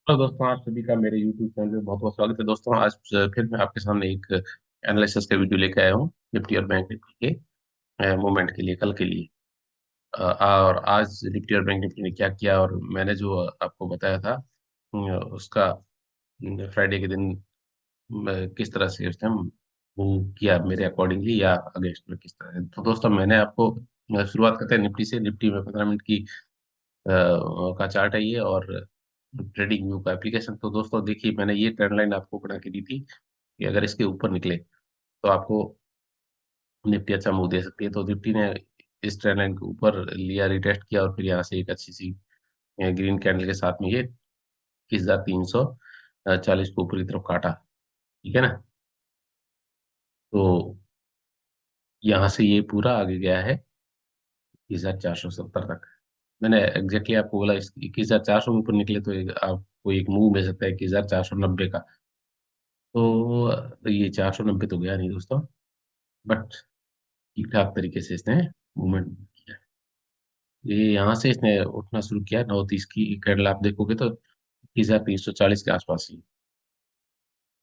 Hello दोस्तों, आप सभी का मेरे YouTube चैनल में बहुत बहुत स्वागत है। दोस्तों, आज फिर मैं आपके सामने एक एनालिसिस का वीडियो लेके आया हूँ निफ्टी और बैंक निफ्टी के मूवमेंट के लिए, कल के लिए। और आज निफ्टी और बैंक निफ्टी ने क्या किया, और मैंने जो आपको बताया था उसका फ्राइडे के दिन किस तरह से उसने मूव किया मेरे अकॉर्डिंगली या अगेंस्ट में किस तरह से। तो दोस्तों, मैंने आपको शुरुआत करते हैं निफ्टी से। निफ्टी में 15 मिनट की का चार्ट है ये, और ट्रेडिंग व्यू का एप्लीकेशन। तो दोस्तों देखिए, मैंने ये ट्रेंड लाइन आपको बना के दी थी कि अगर इसके ऊपर निकले तो आपको निफ्टी अच्छा मूव दे सकती है। तो निफ्टी ने इस ट्रेंड लाइन के ऊपर लिया, रिटेस्ट किया, और फिर यहाँ से एक अच्छी सी ग्रीन कैंडल के साथ में ये 21,340 को ऊपर की तरफ काटा। ठीक है ना। तो यहाँ से ये पूरा आगे गया है 21,470 तक। मैंने एग्जैक्टली आपको बोला, इस 21,400 के ऊपर निकले तो आपको एक मूव मिल सकता है 21,490 का। तो ये 490 तो गया नहीं दोस्तों, बट ठीक ठाक तरीके से इसने मूवमेंट किया। ये यहाँ से इसने उठना शुरू किया 9:30 की कैंडल, आप देखोगे तो 21,340 के आसपास ही।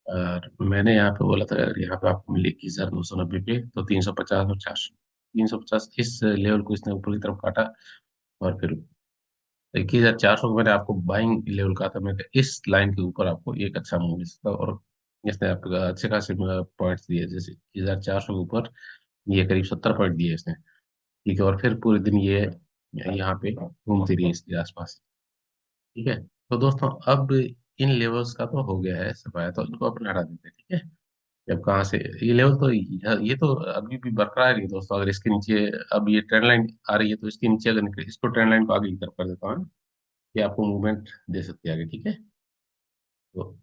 और मैंने यहाँ पे बोला था अगर यहाँ पे आपको मिले 21,290 पे, तो 350 और 400, 350 इस लेवल को इसने ऊपर की तरफ काटा। और फिर 21,400 को मैंने आपको बाइंग लेवल कहा था। मैंने कहा इस लाइन के ऊपर आपको एक अच्छा मूव मिल सकता है, और इसने आपको अच्छे खासे पॉइंट्स दिए। जैसे 21,400 के ऊपर ये करीब 70 पॉइंट दिए इसने। ठीक है, और फिर पूरे दिन ये यहाँ पे घूमती रही इसके आसपास। ठीक है। तो दोस्तों, अब इन लेवल्स का तो हो गया है सफाया, तो इनको अपन हटा देते हैं। ठीक है। अब कहाँ से ये लेवल, तो ये तो अभी भी बरकरार ही है दोस्तों। अगर इसके नीचे अब ये ट्रेंड लाइन आ रही है, तो इसके नीचे अगर निकले, इसको ट्रेंड लाइन को आगे की तरफ कर देता हूँ, ये आपको मूवमेंट दे सकती है आगे। ठीक है। तो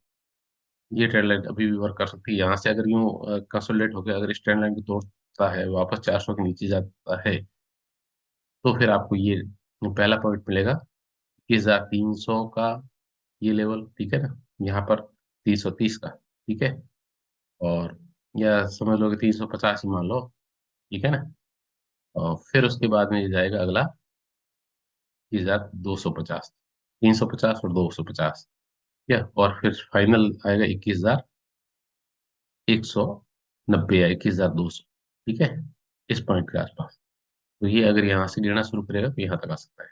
ये ट्रेंड लाइन अभी भी वर्क कर सकती है। यहाँ से अगर यूं कंसोलिडेट होकर अगर इस ट्रेंड लाइन को तोड़ता है, वापस 400 के नीचे जाता है, तो फिर आपको ये पहला पॉइंट मिलेगा 21,300 का, ये लेवल। ठीक है ना। यहाँ पर 330 का। ठीक है। और या समझ लो कि 350 ही मान लो। ठीक है ना। और फिर उसके बाद में ये जाएगा अगला 21,250, 350 और 250। ठीक है। और फिर फाइनल आएगा 21,190 या 21,200। ठीक है। इस पॉइंट के आसपास। तो ये अगर यहाँ से गिरना शुरू करेगा तो यहाँ तक आ सकता है।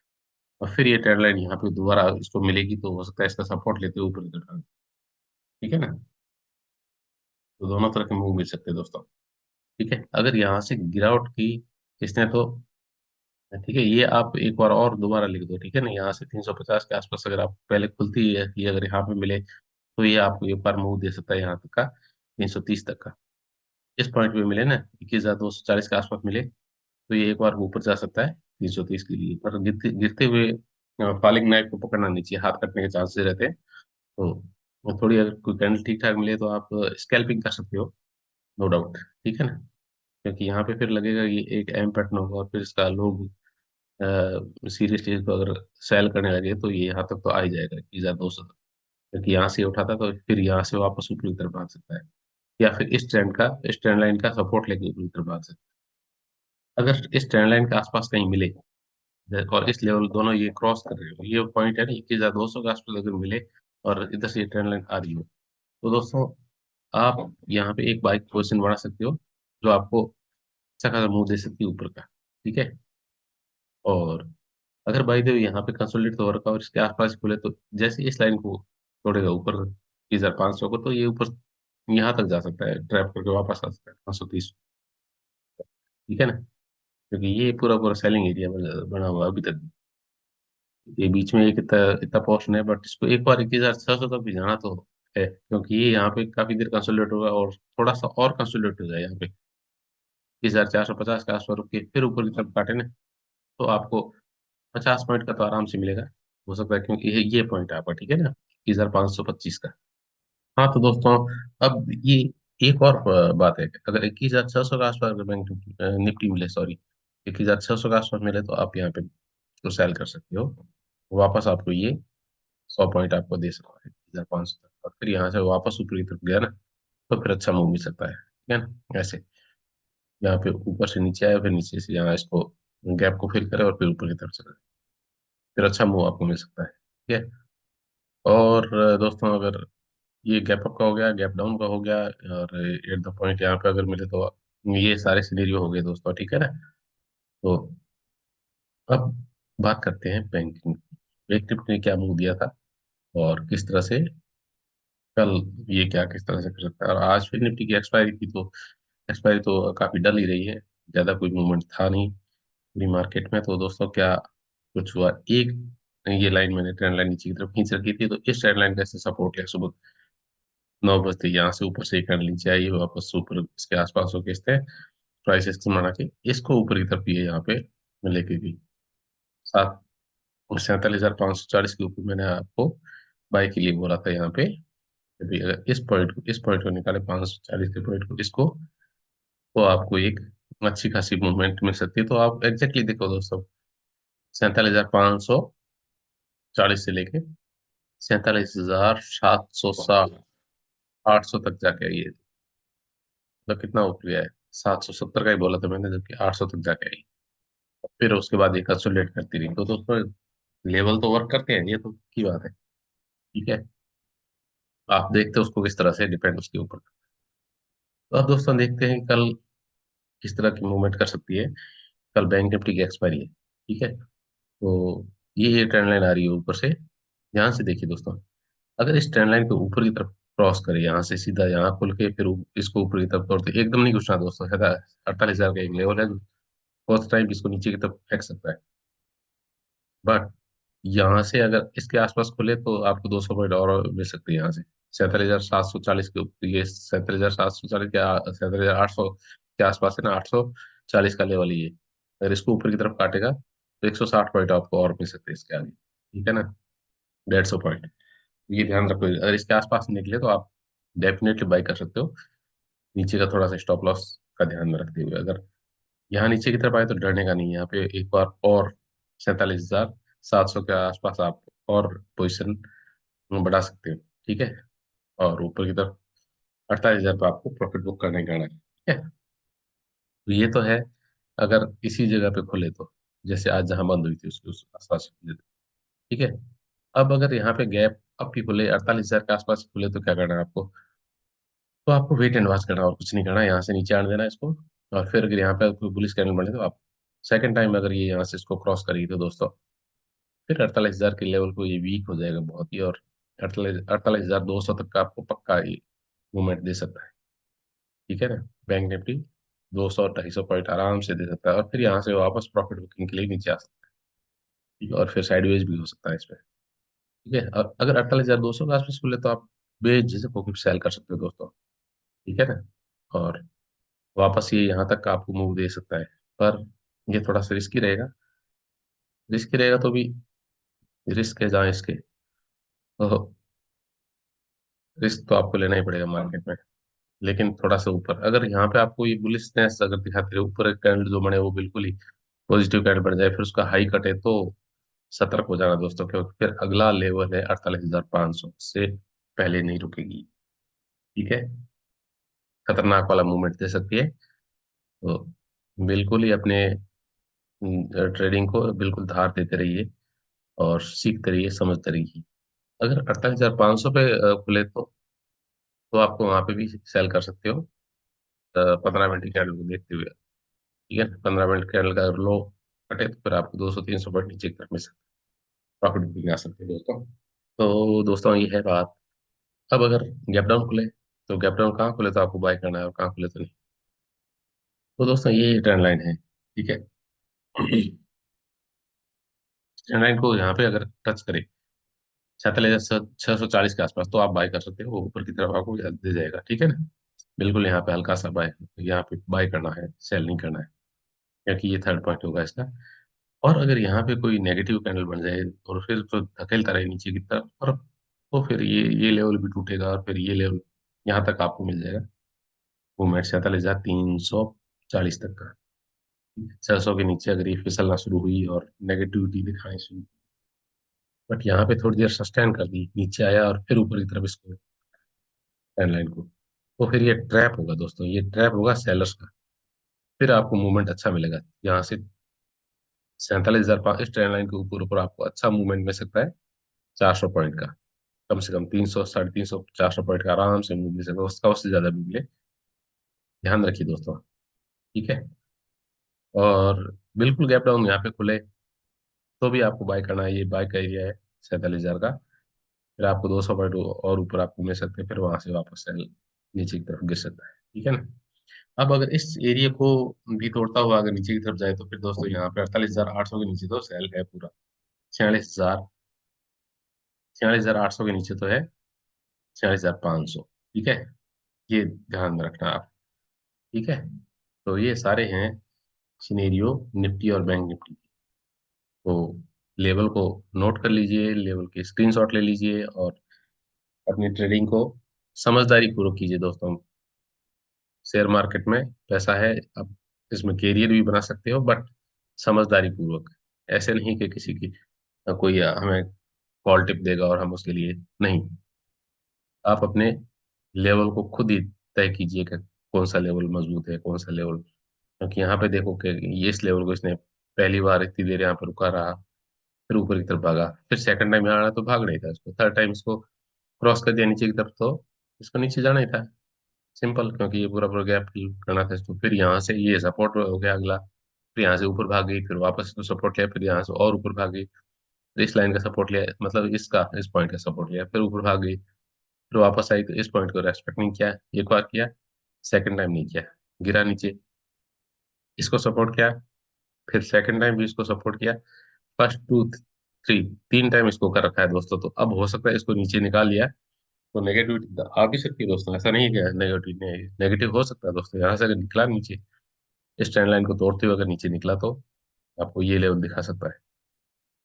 और फिर ये ट्रेंड लाइन यहाँ पे दोबारा इसको मिलेगी, तो हो सकता है इसका सपोर्ट लेते हुए ऊपर की तरफ आए। ठीक है ना। तो दोनों तरह के मूव मिल सकते हैं दोस्तों। ठीक है। अगर यहाँ से गिरावट की इसने, तो ठीक है, ये आप एक बार और दोबारा लिख दो। ठीक है ना। यहाँ से 350 के आसपास अगर आप पहले खुलती है ये अगर यहाँ पे मिले, तो ये आपको एक बार मूव दे सकता है यहाँ तक का, 330 तक का। इस पॉइंट पे मिले ना, 21,240 के आसपास मिले, तो ये एक बार ऊपर जा सकता है 330 के लिए। पर गिरते गिरते हुए फॉलिंग नाइफ को पकड़ना नहीं चाहिए, हाथ कटने के चांसेस रहते हैं। तो थोड़ी अगर कोई कैंडल ठीक ठाक मिले तो आप स्कैल्पिंग कर सकते हो, नो डाउट। ठीक है ना। क्योंकि यहाँ पे फिर लगेगा ये एक एम पैटर्न होगा, और फिर इसका लोग सीरियसली इसको अगर सेल करने लगे, तो ये यहाँ तक तो आ ही जाएगा 21,200 तक। क्योंकि यहाँ से उठाता तो फिर यहाँ से वापस ऊपरी की तरफ भाग सकता है, या फिर इस ट्रेंड लाइन का सपोर्ट लेके ऊपरी की तरफ भाग सकता है। अगर इस ट्रेंड लाइन के आसपास कहीं मिले, और इस लेवल दोनों ये क्रॉस कर रहे हो, ये पॉइंट है ना 21,200 के आसपास अगर मिले, और इधर से ये ट्रेंड लाइन आ रही हो, तो दोस्तों आप यहाँ पे एक बाइक पोजीशन बना सकते हो, जो आपको अच्छा खासा मुंह दे सकती है ऊपर का। ठीक है। और अगर बाई द वे यहाँ पे कंसोलिडेट तो हो रखा और इसके आसपास ही खुले, तो जैसे ही इस लाइन को तोड़ेगा ऊपर 21,500 को, तो ये ऊपर यहाँ तक जा सकता है, ट्रैप करके वापस आ सकता है 530। ठीक है ना। क्योंकि ये पूरा पूरा सेलिंग एरिया बना हुआ है अभी तक। ये बीच में एक इतना इतना पोर्शन है, बट इसको एक बार 21,600 तक भी जाना तो है, क्योंकि ये यहाँ पे काफी देर कंसोलिडेट होगा, और थोड़ा सा और कंसोलिडेट हो जाए यहाँ पे 21,450 के आसपास रुक के फिर ऊपर की तरफ काटे ना, तो आपको 50 पॉइंट का तो आराम से मिलेगा। हो सकता है, क्योंकि ये पॉइंट है आपका। ठीक है ना, 21,525 का। हाँ तो दोस्तों, अब ये एक और बात है कि अगर 21,600 के आसपास अगर बैंक निफ्टी मिले, सॉरी, 21,600 के आसपास मिले, तो आप यहाँ पे तो सेल कर सकते हो। वापस आपको ये 100 पॉइंट आपको दे सकता है 21,500 तक, और फिर यहाँ से वापस ऊपर की तरफ गया ना, तो फिर अच्छा मूव मिल सकता है। ठीक है ना। ऐसे यहाँ पे ऊपर से नीचे आया, फिर नीचे से यहाँ इसको गैप को फिल करे, और फिर ऊपर की तरफ चले, फिर अच्छा मूव आपको मिल सकता है। ठीक है। और दोस्तों अगर ये गैप अप का हो गया, गैप डाउन का हो गया, और एट द पॉइंट यहाँ पे अगर मिले तो ये सारे सिनेरियो हो गए दोस्तों, ठीक है ना। तो अब बात करते हैं बैंकिंग। बैंक निफ्टी ने क्या मूव दिया था और किस तरह से कल ये क्या किस तरह से कर सकता है। और आज फिर निफ्टी की एक्सपायरी थी, तो एक्सपायरी तो काफी डल ही रही है, ज्यादा कोई मूवमेंट था नहीं पूरी मार्केट में। तो दोस्तों क्या कुछ हुआ, एक ये लाइन मैंने ट्रेंड लाइन नीचे की तरफ खींच रखी थी, तो इस ट्रेंड लाइन का ऐसे सपोर्ट है। सुबह 9 बजते यहाँ से ऊपर से एक कैंडल नीचे आई, वापस ऊपर इसके आसपास होके इसने प्राइस एक्शन बना के इसको ऊपर की तरफ ये यहाँ पे लेके गई। 47,540 के ऊपर मैंने आपको बाय के लिए बोला था यहाँ पे कि भाई अगर इस पॉइंट को निकाले 540 के पॉइंट को, इसको, तो आपको एक अच्छी खासी मूवमेंट मिल सकती है। तो आप एग्जैक्टली देखो दोस्तों, 47,540 से लेके 47,760 800 तक जाके आई है। मतलब कितना ऊपर गया है, 770 का ही बोला था मैंने, जबकि 800 तक जाके आई। फिर उसके बाद ये कंसोलिडेट करती रही। तो दोस्तों लेवल तो वर्क करते हैं, ये तो की बात है, ठीक है। आप देखते हो उसको किस तरह से, डिपेंड उसके ऊपर। तो अब दोस्तों देखते हैं कि कल किस तरह की मूवमेंट कर सकती है। कल बैंक निफ्टी की एक्सपायरी है, ठीक है। तो ये ट्रेंड लाइन आ रही है ऊपर से, ध्यान से देखिए दोस्तों। अगर इस ट्रेंड लाइन को ऊपर की तरफ क्रॉस करे, यहाँ से सीधा यहाँ खुल के फिर इसको ऊपर की तरफ तोड़ते, एकदम नहीं घुसना दोस्तों। 48,000 का एक लेवल है, फर्स्ट टाइम इसको नीचे की तरफ फेंक सकता है। बट यहाँ से अगर इसके आसपास खुले तो आपको 200 पॉइंट और मिल सकते हैं यहाँ से। 47,740 के ऊपर, ये 47,740 के 47,800 के आसपास है ना, 840 का लेवल ये। अगर इसको ऊपर की तरफ काटेगा तो 160 पॉइंट आपको और मिल सकते हैं इसके आगे, ठीक है ना। 150 पॉइंट, ये ध्यान रखो। अगर इसके आसपास निकले तो आप डेफिनेटली बाई कर सकते हो, नीचे का थोड़ा सा स्टॉप लॉस का ध्यान में रखते हुए। अगर यहाँ नीचे की तरफ आए तो डरने का नहीं है, यहाँ पे एक बार और 47,700 के आसपास आप और पोजीशन बढ़ा सकते हो, ठीक है। और ऊपर की तरफ 48,000 पे आपको प्रॉफिट बुक करने का है, ठीक है। तो ये तो है, अगर इसी जगह पे खुले तो, जैसे आज जहां बंद हुई थी उसके उस आसपास खुले तो, ठीक है। अब अगर यहाँ पे गैप अप ही खुले, 48,000 के आसपास खुले, तो क्या करना है आपको। तो आपको वेट एंड वॉच करना और कुछ नहीं करना, यहाँ से नीचे आने देना इसको। और फिर अगर यहाँ पे कोई बुलिश कैंडल बने तो आप सेकंड टाइम अगर ये यहाँ से इसको क्रॉस करेगी तो दोस्तों फिर 48,000 के लेवल को ये वीक हो जाएगा बहुत ही, और 48,200 तक का आपको पक्का ये मूवमेंट दे सकता है, ठीक है ना। बैंक निफ्टी 200-250 पॉइंट आराम से दे सकता है, और फिर यहाँ से वापस प्रॉफिट बुकिंग के लिए नीचे आ सकता है, ठीक है। और फिर साइडवेज भी हो सकता है इसमें, ठीक है। और अगर 48,200 के आसपास खुले तो आप बेझिझक होकर सेल कर सकते हो दोस्तों, ठीक है ना। और वापस ये यहाँ तक का आपको मूव दे सकता है, पर ये थोड़ा सा रिस्की रहेगा। रिस्की रहेगा तो भी रिस्क है जहाँ इसके, तो रिस्क तो आपको लेना ही पड़ेगा मार्केट में। लेकिन थोड़ा सा ऊपर अगर यहाँ पे आपको ये बुलिशनेस अगर दिखाते रहे, ऊपर एक कैंडल जो बने वो बिल्कुल ही पॉजिटिव कैंडल बन जाए, फिर उसका हाई कटे, तो सतर्क हो जाना दोस्तों, क्योंकि फिर अगला लेवल है 48,500 से पहले नहीं रुकेगी, ठीक है। खतरनाक वाला मूवमेंट दे सकती है। तो बिल्कुल ही अपने ट्रेडिंग को बिल्कुल धार देते रहिए और सीखते रहिए, समझते रहिए। अगर 48,500 पे खुले तो आपको वहां पे भी सेल कर सकते हो, 15 मिनट की कैंडल को देखते हुए, ठीक है। 15 मिनट कैंडल का लो कटे तो फिर आपको 200-300 पॉइंट नीचे की तरफ मिल सकते, प्रॉफिट बुकिंग आ सकती है दोस्तों। तो दोस्तों ये है बात। अब अगर गैप डाउन खुले तो गैप डाउन कहाँ खुले तो आपको बाय करना है, और कहाँ खुले तो नहीं। तो दोस्तों ये ट्रेंड लाइन है, ठीक है। ट्रेंड लाइन को यहाँ पे अगर टच करे 47,640 के आसपास, तो आप बाय कर सकते हो, ऊपर की तरफ आपको दे जाएगा, ठीक है ना। बिल्कुल यहाँ पे हल्का सा बाय, यहाँ पे बाय करना है, सेल नहीं करना है, क्योंकि ये थर्ड पॉइंट होगा इसका। और अगर यहाँ पे कोई नेगेटिव कैंडल बन जाए और फिर तो धकेलता रहे नीचे की तरफ, और तो फिर ये लेवल भी टूटेगा, और फिर ये लेवल यहाँ तक आपको मिल जाएगा मूवमेंट 47,340 तक का। 600 के नीचे अगर ये फिसलना शुरू हुई और नेगेटिविटी दिखानी शुरू, बट यहाँ पे थोड़ी देर सस्टेन कर दी, नीचे आया और फिर ऊपर की तरफ इसको ट्रेंड लाइन को, तो फिर ये ट्रैप होगा दोस्तों, ये ट्रैप होगा सेलर्स का। फिर आपको मूवमेंट अच्छा मिलेगा यहाँ से 47,000 इस ट्रेंड लाइन के ऊपर ऊपर आपको अच्छा मूवमेंट मिल सकता है 400 पॉइंट का, कम से कम 300 350 400 पॉइंट का आराम से मूव मिल सकता है, उसका उससे ज्यादा भी मिले। ध्यान रखिए दोस्तों। ठीक है। और बिल्कुल गैप डाउन यहाँ पे खुले तो भी आपको बाय करना है, ये बाय का एरिया है 47,000 का। फिर आपको 200 पॉइंट और ऊपर आपको मिल सकते हैं, फिर वहां से वापस सेल नीचे की तरफ गिर सकता है। ठीक है ना। अब अगर इस एरिया को भी तोड़ता हुआ अगर नीचे की तरफ जाए तो फिर दोस्तों यहाँ पे 48,800 के नीचे तो सेल है पूरा। 46,800 के नीचे तो है 46,500। ठीक है। ये ध्यान में रखना आप। ठीक है। तो ये सारे हैं सिनेरियो निफ्टी और बैंक निफ्टी। तो लेवल को नोट कर लीजिए, लेवल के स्क्रीनशॉट ले लीजिए और अपनी ट्रेडिंग को समझदारी पूर्वक कीजिए दोस्तों। शेयर मार्केट में पैसा है, अब इसमें कैरियर भी बना सकते हो, बट समझदारी पूर्वक। ऐसे नहीं कि किसी की कोई हमें कॉल टिप देगा और हम उसके लिए नहीं। आप अपने लेवल को खुद ही तय कीजिए कि कौन सा लेवल मजबूत है, कौन सा लेवल। क्योंकि यहाँ पे देखो कि ये इस लेवल को इसने पहली बार इतनी देर यहाँ पे रुका रहा, फिर ऊपर की तरफ भागा, फिर सेकंड टाइम यहाँ आना तो भाग नहीं था इसको, थर्ड टाइम इसको क्रॉस कर दिया नीचे की तरफ तो इसको नीचे जाना ही था। सिंपल, क्योंकि ये पूरा पूरा गैप फिल करना था इसको। फिर यहाँ से ये सपोर्ट हो गया अगला, फिर यहाँ से ऊपर भाग गई, फिर वापस इसको सपोर्ट लिया, फिर यहाँ से और ऊपर भाग गई, फिर इस लाइन का सपोर्ट लिया, मतलब इसका इस पॉइंट का सपोर्ट लिया, फिर ऊपर भाग गई, फिर वापस आई तो इस पॉइंट को रेस्पेक्ट नहीं किया, एक बार किया, सेकंड टाइम नहीं किया, गिरा नीचे, इसको सपोर्ट किया, फिर सेकंड टाइम भी इसको सपोर्ट किया, फर्स्ट टू थ्री, तीन टाइम इसको कर रखा है दोस्तों। तो अब हो सकता है इसको नीचे निकाल लिया तो नेगेटिविटी आ भी सकती है दोस्तों, ऐसा नहीं है कि नेगेटिव नेगेटिव हो सकता है दोस्तों। यहाँ से अगर निकला नीचे, इस ट्रेंड लाइन को तोड़ते हुए अगर नीचे निकला तो आपको ये लेवल दिखा सकता है।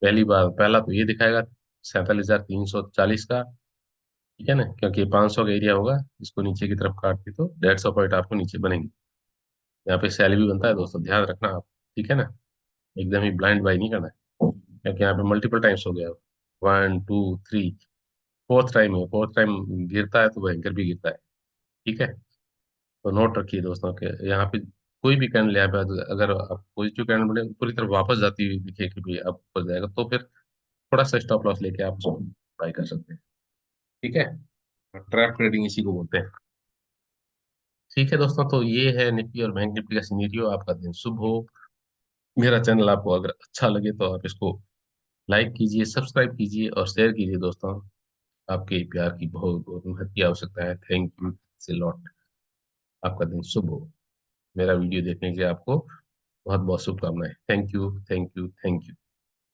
पहली बार पहला तो ये दिखाएगा 47,340 का। ठीक है ना, क्योंकि 500 का एरिया होगा, इसको नीचे की तरफ काटती तो 150 पॉइंट आपको नीचे बनेंगे। यहाँ पे सेल भी बनता है दोस्तों, ध्यान रखना आप। ठीक है ना। एकदम ही ब्लाइंड बाई नहीं करना है, क्योंकि यहाँ पे मल्टीपल टाइम्स हो गया, 1 2 3, फोर्थ टाइम है, फोर्थ टाइम गिरता है तो भयंकर भी गिरता है। ठीक है। तो नोट रखिए दोस्तों के यहाँ पे कोई भी कैंडल यहाँ पे अगर आप पॉजिटिव कैंडल बने पूरी तरफ वापस जाती हुई दिखे कि भाई अब ऊपर जाएगा, तो फिर थोड़ा सा स्टॉप लॉस लेके आप उसको बाई कर सकते हैं। ठीक है। ट्रैप ट्रेडिंग इसी को बोलते हैं। ठीक है दोस्तों, तो ये है निफ्टी और बैंक निफ्टी का सिनेरियो। आपका दिन शुभ हो। मेरा चैनल आपको अगर अच्छा लगे तो आप इसको लाइक कीजिए, सब्सक्राइब कीजिए और शेयर कीजिए दोस्तों। आपके प्यार की बहुत बहुत महत्व की आवश्यकता है। थैंक यू से लॉट। आपका दिन शुभ हो। मेरा वीडियो देखने के लिए आपको बहुत बहुत शुभकामनाएं। Thank you, thank you, thank you.